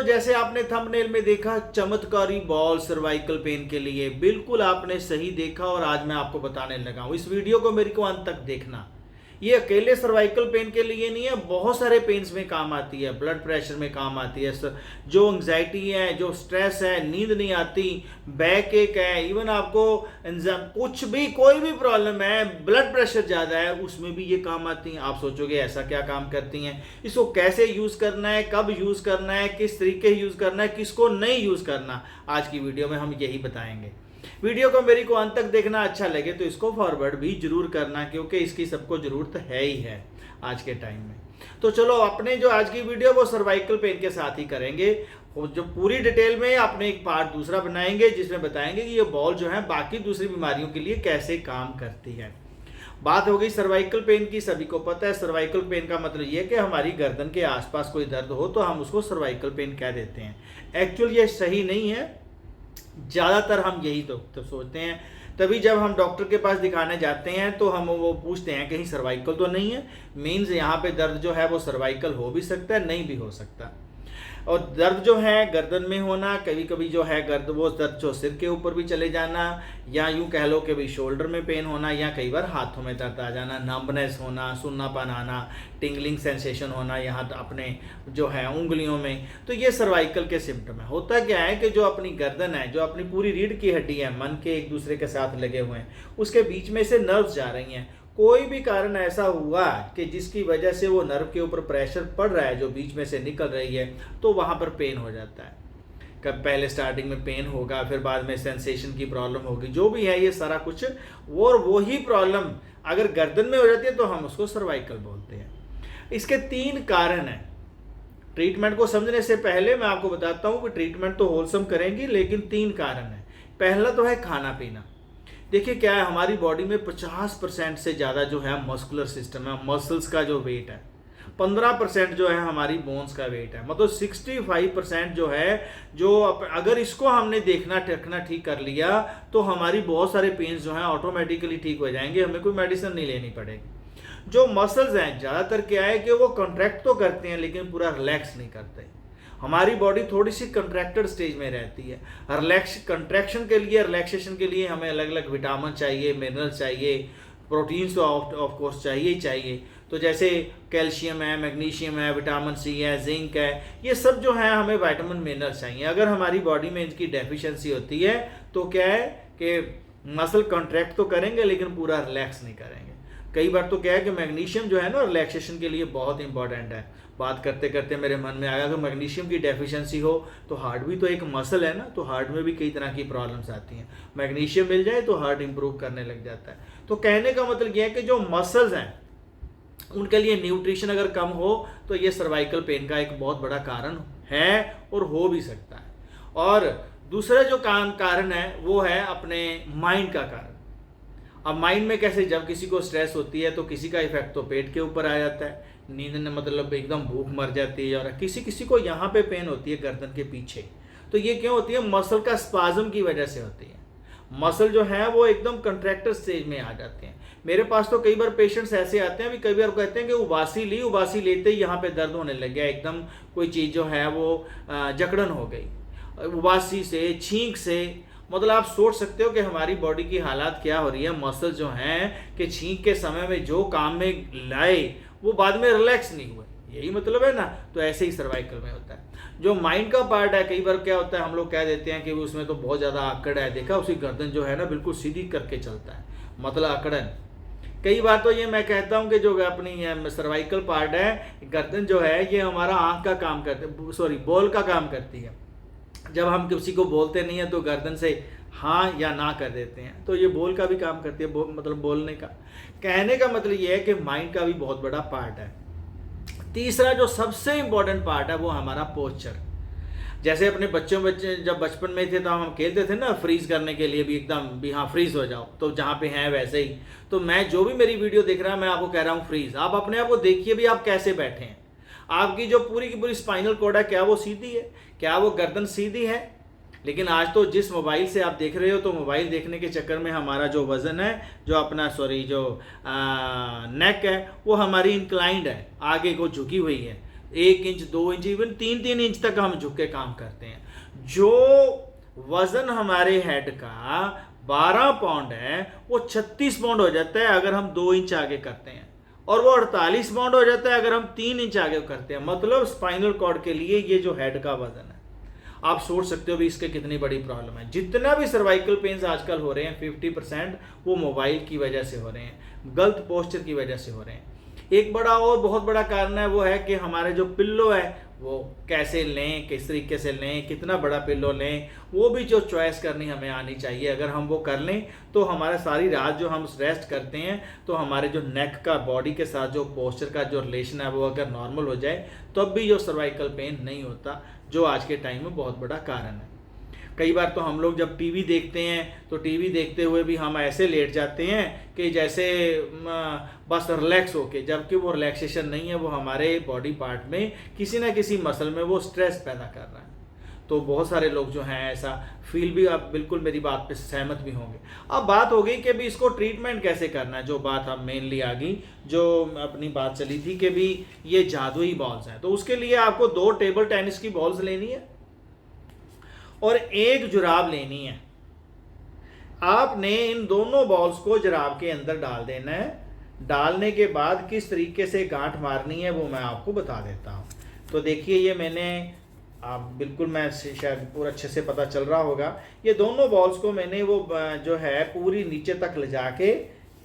जैसे आपने थंबनेल में देखा, चमत्कारी बॉल सर्वाइकल पेन के लिए, बिल्कुल आपने सही देखा और आज मैं आपको बताने लगा हूं। इस वीडियो को मेरे को अंत तक देखना। ये अकेले सर्वाइकल पेन के लिए नहीं है, बहुत सारे पेन्स में काम आती है, ब्लड प्रेशर में काम आती है, जो एंग्जाइटी है, जो स्ट्रेस है, नींद नहीं आती, बैक एक है, इवन आपको कुछ भी कोई भी प्रॉब्लम है, ब्लड प्रेशर ज़्यादा है, उसमें भी ये काम आती हैं। आप सोचोगे ऐसा क्या काम करती हैं, इसको कैसे यूज़ करना है, कब यूज़ करना है, किस तरीके यूज़ करना है, किसको नहीं यूज़ करना, आज की वीडियो में हम यही बताएंगे। वीडियो को मेरी को अंत तक देखना, अच्छा लगे तो इसको फॉरवर्ड भी जरूर करना, क्योंकि इसकी सबको ज़रूरत है ही है आज के टाइम में। तो चलो, अपने जो आज की वीडियो वो सर्वाइकल पेन के साथ ही करेंगे, जो पूरी डिटेल में अपने एक पार्ट दूसरा बनाएंगे जिसमें बताएंगे कि ये बॉल जो है बाकी दूसरी बीमारियों के लिए कैसे काम करती है। बात हो गई सर्वाइकल पेन की। सभी को पता है सर्वाइकल पेन का मतलब ये है कि हमारी गर्दन के आसपास कोई दर्द हो तो हम उसको सर्वाइकल पेन कह देते हैं। एक्चुअल ये सही नहीं है, ज़्यादातर हम यही तो सोचते हैं। तभी जब हम डॉक्टर के पास दिखाने जाते हैं तो हम वो पूछते हैं कहीं सर्वाइकल तो नहीं है। मीन्स यहाँ पे दर्द जो है वो सर्वाइकल हो भी सकता है, नहीं भी हो सकता। और दर्द जो है गर्दन में होना, कभी कभी जो है वो दर्द जो सिर के ऊपर भी चले जाना, या यूं कह लो कि भाई शोल्डर में पेन होना, या कई बार हाथों में दर्द आ जाना, नंबनेस होना, सुन्नापन आना, टिंगलिंग सेंसेशन होना यहाँ अपने जो है उंगलियों में, तो ये सर्वाइकल के सिम्टम है। होता क्या है कि जो अपनी गर्दन है, जो अपनी पूरी रीढ़ की हड्डी है, मन के एक दूसरे के साथ लगे हुए हैं, उसके बीच में से नर्व्स जा रही हैं। कोई भी कारण ऐसा हुआ कि जिसकी वजह से वो नर्व के ऊपर प्रेशर पड़ रहा है, जो बीच में से निकल रही है, तो वहाँ पर पेन हो जाता है। कब पहले स्टार्टिंग में पेन होगा, फिर बाद में सेंसेशन की प्रॉब्लम होगी, जो भी है ये सारा कुछ, और वही प्रॉब्लम अगर गर्दन में हो जाती है तो हम उसको सर्वाइकल बोलते हैं। इसके 3 कारण हैं। ट्रीटमेंट को समझने से पहले मैं आपको बताता हूँ कि ट्रीटमेंट तो होलसम करेंगी, लेकिन 3 कारण हैं। पहला तो है खाना पीना। देखिए क्या है, हमारी बॉडी में 50% से ज़्यादा जो है मस्कुलर सिस्टम है, मसल्स का जो वेट है, 15% जो है हमारी बोन्स का वेट है, मतलब 65% जो है, जो अगर इसको हमने देखना रखना ठीक कर लिया तो हमारी बहुत सारे पेन्स जो हैं ऑटोमेटिकली ठीक हो जाएंगे, हमें कोई मेडिसिन नहीं लेनी पड़ेगी। जो मसल्स हैं ज़्यादातर क्या है कि वो कॉन्ट्रैक्ट तो करते हैं लेकिन पूरा रिलैक्स नहीं करते। हमारी बॉडी थोड़ी सी कंट्रैक्टेड स्टेज में रहती है। कंट्रैक्शन के लिए, रिलैक्सेशन के लिए हमें अलग अलग विटामिन चाहिए, मिनरल्स चाहिए, प्रोटीन्स तो ऑफ कोर्स चाहिए ही चाहिए। तो जैसे कैल्शियम है, मैग्नीशियम है, विटामिन सी है, जिंक है, ये सब जो है हमें विटामिन मिनरल्स चाहिए। अगर हमारी बॉडी में इनकी डेफिशिएंसी होती है तो क्या है कि मसल कॉन्ट्रैक्ट तो करेंगे लेकिन पूरा रिलैक्स नहीं करेंगे। कई बार तो क्या है कि मैग्नीशियम जो है ना रिलैक्सेशन के लिए बहुत इंपॉर्टेंट है। बात करते करते मेरे मन में आया कि मैग्नीशियम की डेफिशिएंसी हो तो हार्ट भी तो एक मसल है ना, तो हार्ट में भी कई तरह की प्रॉब्लम्स आती हैं। मैग्नीशियम मिल जाए तो हार्ट इंप्रूव करने लग जाता है। तो कहने का मतलब यह है कि जो मसल्स हैं उनके लिए न्यूट्रिशन अगर कम हो तो ये सर्वाइकल पेन का एक बहुत बड़ा कारण है और हो भी सकता है। और दूसरा जो कारण है वो है अपने माइंड का कारण। अब माइंड में कैसे, जब किसी को स्ट्रेस होती है तो किसी का इफेक्ट तो पेट के ऊपर आ जाता है, नींद ने मतलब एकदम भूख मर जाती है, और किसी को यहाँ पे पेन होती है गर्दन के पीछे। तो ये क्यों होती है? मसल का स्पाज्म की वजह से होती है। मसल जो है वो एकदम कंट्रैक्टर स्टेज में आ जाते हैं। मेरे पास तो कई बार पेशेंट्स ऐसे आते हैं, अभी कई बार कहते हैं कि उबासी लेते ही यहाँ पे दर्द होने लग गया, एकदम कोई चीज़ जो है वो जकड़न हो गई, उबासी से, छींक से। मतलब आप सोच सकते हो कि हमारी बॉडी की हालात क्या हो रही है। मसल जो हैं कि छींक के समय में जो काम में लाए वो बाद में रिलैक्स नहीं हुए, यही मतलब है ना। तो ऐसे ही सर्वाइकल में होता है। जो माइंड का पार्ट है, कई बार क्या होता है हम लोग कह देते हैं कि उसमें तो बहुत ज़्यादा आकड़ है, देखा उसी गर्दन जो है ना बिल्कुल सीधी करके चलता है, मतलब अकड़न। कई बार तो ये मैं कहता हूँ कि जो अपनी सर्वाइकल पार्ट है, गर्दन जो है, ये हमारा आँख का काम करते, बॉल का काम करती है। जब हम किसी को बोलते नहीं है तो गर्दन से हाँ या ना कर देते हैं, तो ये बोल का भी काम करती है, मतलब बोलने का। कहने का मतलब ये है कि माइंड का भी बहुत बड़ा पार्ट है। तीसरा जो सबसे इम्पोर्टेंट पार्ट है वो हमारा पोस्चर। जैसे अपने जब बचपन में थे तो हम खेलते थे ना फ्रीज करने के लिए भी, एकदम भी हाँ फ्रीज हो जाओ, तो जहाँ पे हैं वैसे ही। तो मैं जो भी मेरी वीडियो देख रहा है मैं आपको कह रहा हूँ फ्रीज। आप अपने आप को देखिए भी आप कैसे बैठे हैं। आपकी जो पूरी की पूरी स्पाइनल कॉर्ड है, क्या वो सीधी है? क्या वो गर्दन सीधी है? लेकिन आज तो जिस मोबाइल से आप देख रहे हो, तो मोबाइल देखने के चक्कर में हमारा जो वज़न है, जो अपना जो नेक है, वो हमारी इंक्लाइंड है, आगे को झुकी हुई है। 1 इंच 2 इंच इवन 3-3 इंच तक हम झुक के काम करते हैं। जो वजन हमारे हेड का 12 पाउंड है वो 36 पाउंड हो जाता है अगर हम 2 इंच आगे करते हैं, और वो 48 पाउंड हो जाता है अगर हम 3 इंच आगे करते हैं। मतलब स्पाइनल कॉर्ड के लिए ये जो हेड का वजन है, आप सोच सकते हो भी इसके कितनी बड़ी प्रॉब्लम है। जितना भी सर्वाइकल पेन्स आजकल हो रहे हैं 50% वो मोबाइल की वजह से हो रहे हैं, गलत पोस्चर की वजह से हो रहे हैं। एक बड़ा और बहुत बड़ा कारण है वो है कि हमारे जो पिल्लो है वो कैसे लें, किस तरीके से लें, कितना बड़ा पिल्लो लें, वो भी जो चॉइस करनी हमें आनी चाहिए। अगर हम वो कर लें तो हमारा सारी रात जो हम रेस्ट करते हैं तो हमारे जो नेक का बॉडी के साथ जो पोस्चर का जो रिलेशन है वो अगर नॉर्मल हो जाए तब भी जो सर्वाइकल पेन नहीं होता, जो आज के टाइम में बहुत बड़ा कारण है। कई बार तो हम लोग जब टीवी देखते हैं तो टीवी देखते हुए भी हम ऐसे लेट जाते हैं कि जैसे बस रिलैक्स होके, जबकि वो रिलैक्सेशन नहीं है, वो हमारे बॉडी पार्ट में किसी ना किसी मसल में वो स्ट्रेस पैदा कर रहा है। तो बहुत सारे लोग जो हैं ऐसा फील भी, आप बिल्कुल मेरी बात पे सहमत भी होंगे। अब बात हो गई कि भी इसको ट्रीटमेंट कैसे करना है, जो बात अब मेनली आ गई, जो अपनी बात चली थी कि भी ये जादुई बॉल्स हैं। तो उसके लिए आपको 2 टेबल टेनिस की बॉल्स लेनी है और 1 जुराब लेनी है। आपने इन दोनों बॉल्स को जुराब के अंदर डाल देना है। डालने के बाद किस तरीके से गांठ मारनी है वो मैं आपको बता देता हूँ। तो देखिए ये मैंने, आप बिल्कुल, मैं शायद पूरा अच्छे से पता चल रहा होगा, ये दोनों बॉल्स को मैंने वो जो है पूरी नीचे तक ले जाके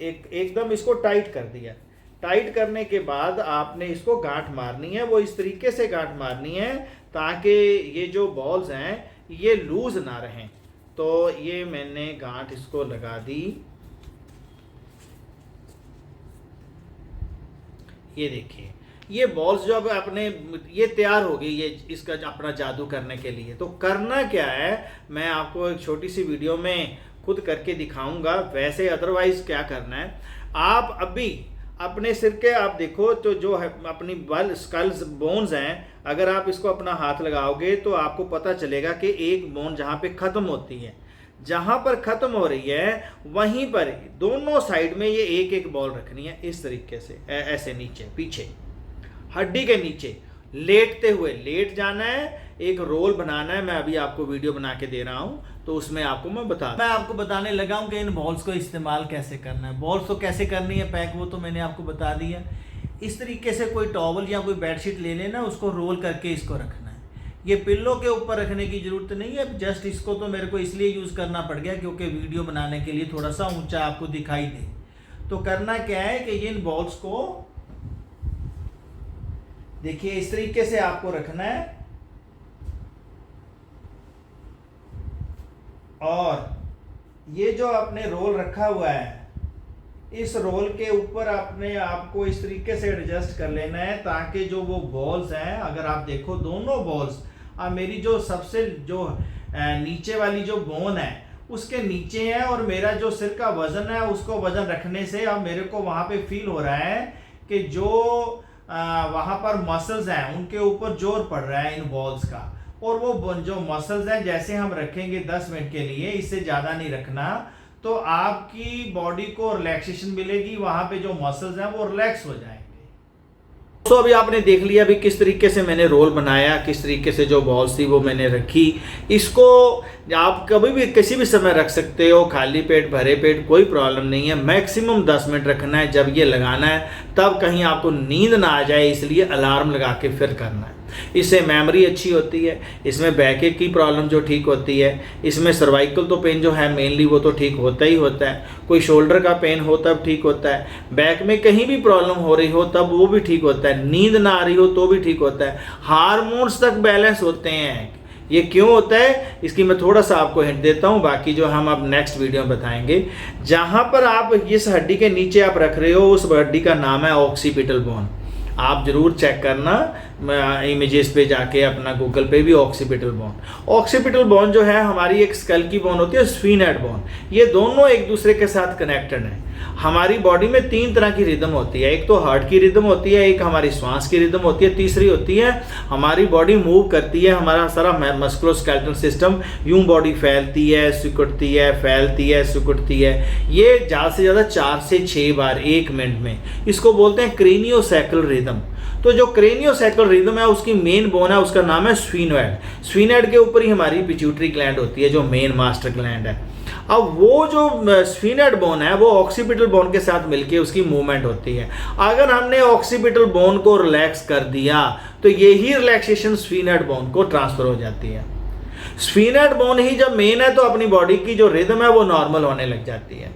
एकदम इसको टाइट कर दिया। टाइट करने के बाद आपने इसको गांठ मारनी है। वो इस तरीके से गांठ मारनी है ताकि ये जो बॉल्स हैं ये लूज ना रहें। तो ये मैंने गांठ इसको लगा दी। ये देखिए ये बॉल्स जो अब अपने ये तैयार हो गई, ये इसका अपना जादू करने के लिए। तो करना क्या है, मैं आपको एक छोटी सी वीडियो में खुद करके दिखाऊंगा। वैसे अदरवाइज क्या करना है, आप अभी अपने सिर के आप देखो तो जो है अपनी स्कल्स बोन्स हैं, अगर आप इसको अपना हाथ लगाओगे तो आपको पता चलेगा कि एक बोन जहाँ पे ख़त्म होती है, जहाँ पर ख़त्म हो रही है वहीं पर दोनों साइड में ये एक बॉल रखनी है। इस तरीके से ऐसे नीचे पीछे हड्डी के नीचे लेटते हुए लेट जाना है। एक रोल बनाना है, मैं अभी आपको वीडियो बना के दे रहा हूँ तो उसमें आपको मैं आपको बताने लगा हूँ कि इन बॉल्स को इस्तेमाल कैसे करना है। बॉल्स को कैसे करनी है पैक, वो तो मैंने आपको बता दिया। इस तरीके से कोई टॉवल या कोई बेडशीट ले लेना, उसको रोल करके इसको रखना है। ये पिल्लो के ऊपर रखने की ज़रूरत नहीं है, जस्ट इसको तो मेरे को इसलिए यूज़ करना पड़ गया क्योंकि वीडियो बनाने के लिए थोड़ा सा ऊंचा आपको दिखाई दे। तो करना क्या है कि इन बॉल्स को देखिए इस तरीके से आपको रखना है, और ये जो आपने रोल रखा हुआ है इस रोल के ऊपर अपने आपको इस तरीके से एडजस्ट कर लेना है ताकि जो वो बॉल्स हैं, अगर आप देखो दोनों बॉल्स मेरी जो सबसे जो नीचे वाली जो बोन है उसके नीचे है, और मेरा जो सिर का वजन है उसको वजन रखने से अब मेरे को वहाँ पे फील हो रहा है कि जो वहाँ पर मसल्स हैं उनके ऊपर जोर पड़ रहा है इन बॉल्स का। और वो जो मसल्स हैं जैसे हम रखेंगे 10 मिनट के लिए, इससे ज़्यादा नहीं रखना, तो आपकी बॉडी को रिलैक्सेशन मिलेगी, वहाँ पे जो मसल्स हैं वो रिलैक्स हो जाएंगे। तो अभी आपने देख लिया अभी किस तरीके से मैंने रोल बनाया, किस तरीके से जो बॉल्स थी वो मैंने रखी। इसको आप कभी भी किसी भी समय रख सकते हो, खाली पेट भरे पेट कोई प्रॉब्लम नहीं है। मैक्सिमम 10 मिनट रखना है। जब ये लगाना है तब कहीं आपको नींद ना आ जाए इसलिए अलार्म लगा के फिर करना है। इससे मेमोरी अच्छी होती है, इसमें बैक की प्रॉब्लम जो ठीक होती है, इसमें सर्वाइकल तो पेन जो है मेनली वो तो ठीक होता ही होता है। कोई शोल्डर का पेन हो तब ठीक होता है, बैक में कहीं भी प्रॉब्लम हो रही हो तब वो भी ठीक होता है, नींद ना आ रही हो तो भी ठीक होता है, हार्मोन्स तक बैलेंस होते हैं। ये क्यों होता है इसकी मैं थोड़ा सा आपको हिंट देता हूँ, बाकी जो हम अब नेक्स्ट वीडियो में बताएंगे। जहाँ पर आप इस हड्डी के नीचे आप रख रहे हो उस हड्डी का नाम है ऑक्सीपिटल बोन। आप जरूर चेक करना इमेजेस पे जाके अपना गूगल पे भी ऑक्सीपिटल बोन। ऑक्सीपिटल बोन जो है हमारी एक स्कल की बोन होती है, स्फीनोइड बोन। ये दोनों एक दूसरे के साथ कनेक्टेड हैं। हमारी बॉडी में 3 तरह की रिदम होती है, एक तो हार्ट की रिदम होती है, एक हमारी श्वास की रिदम होती है, तीसरी होती है हमारी बॉडी मूव करती है, हमारा सारा मस्कुलोस्केलेटल सिस्टम यूं बॉडी फैलती है सिकुड़ती है, फैलती है सिकुड़ती है। ये ज़्यादा से ज़्यादा 4 से 6 बार 1 मिनट में, इसको बोलते हैं क्रेनियोसैक्रल रिदम। तो जो क्रेनियोसैक्रल रिदम है उसकी मेन बोन है, उसका नाम है स्फीनोइड। स्फीनोइड के ऊपर ही हमारी पिट्यूटरी ग्लैंड होती है जो मेन मास्टर ग्लैंड है। अब वो जो स्फीनोइड बोन है वो ऑक्सीपिटल बोन के साथ मिलके उसकी मूवमेंट होती है। अगर हमने ऑक्सीपिटल बोन को रिलैक्स कर दिया तो यही रिलैक्सेशन स्फीनोइड बोन को ट्रांसफर हो जाती है। स्फीनोइड बोन ही जब मेन है तो अपनी बॉडी की जो रिदम है वो नॉर्मल होने लग जाती है।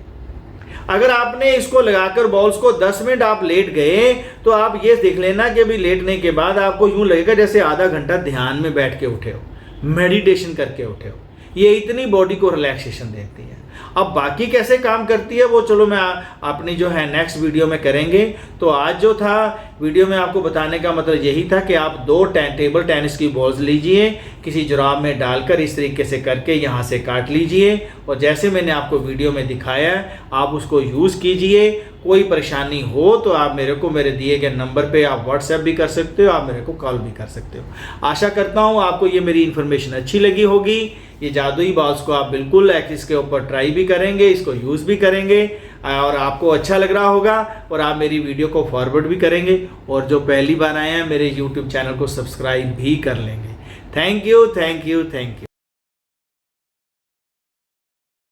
अगर आपने इसको लगाकर बॉल्स को 10 मिनट आप लेट गए तो आप ये देख लेना कि अभी लेटने के बाद आपको यूं लगेगा जैसे आधा घंटा ध्यान में बैठ के उठे हो, मेडिटेशन करके उठे हो। ये इतनी बॉडी को रिलैक्सेशन देती है। अब बाकी कैसे काम करती है वो चलो मैं अपनी जो है नेक्स्ट वीडियो में करेंगे। तो आज जो था वीडियो में आपको बताने का मतलब यही था कि आप 2 टेबल टेनिस की बॉल्स लीजिए, किसी जुराब में डालकर इस तरीके से करके यहाँ से काट लीजिए और जैसे मैंने आपको वीडियो में दिखाया है आप उसको यूज़ कीजिए। कोई परेशानी हो तो आप मेरे को मेरे दिए गए नंबर पे आप व्हाट्सएप भी कर सकते हो, आप मेरे को कॉल भी कर सकते हो। आशा करता हूँ आपको ये मेरी इन्फॉर्मेशन अच्छी लगी होगी। ये जादुई बॉल्स को आप बिल्कुल इसके ऊपर ट्राई भी करेंगे, इसको यूज़ भी करेंगे और आपको अच्छा लग रहा होगा और आप मेरी वीडियो को फॉरवर्ड भी करेंगे और जो पहली बार आए हैं मेरे यूट्यूब चैनल को सब्सक्राइब भी कर लेंगे। Thank you, thank you, thank you.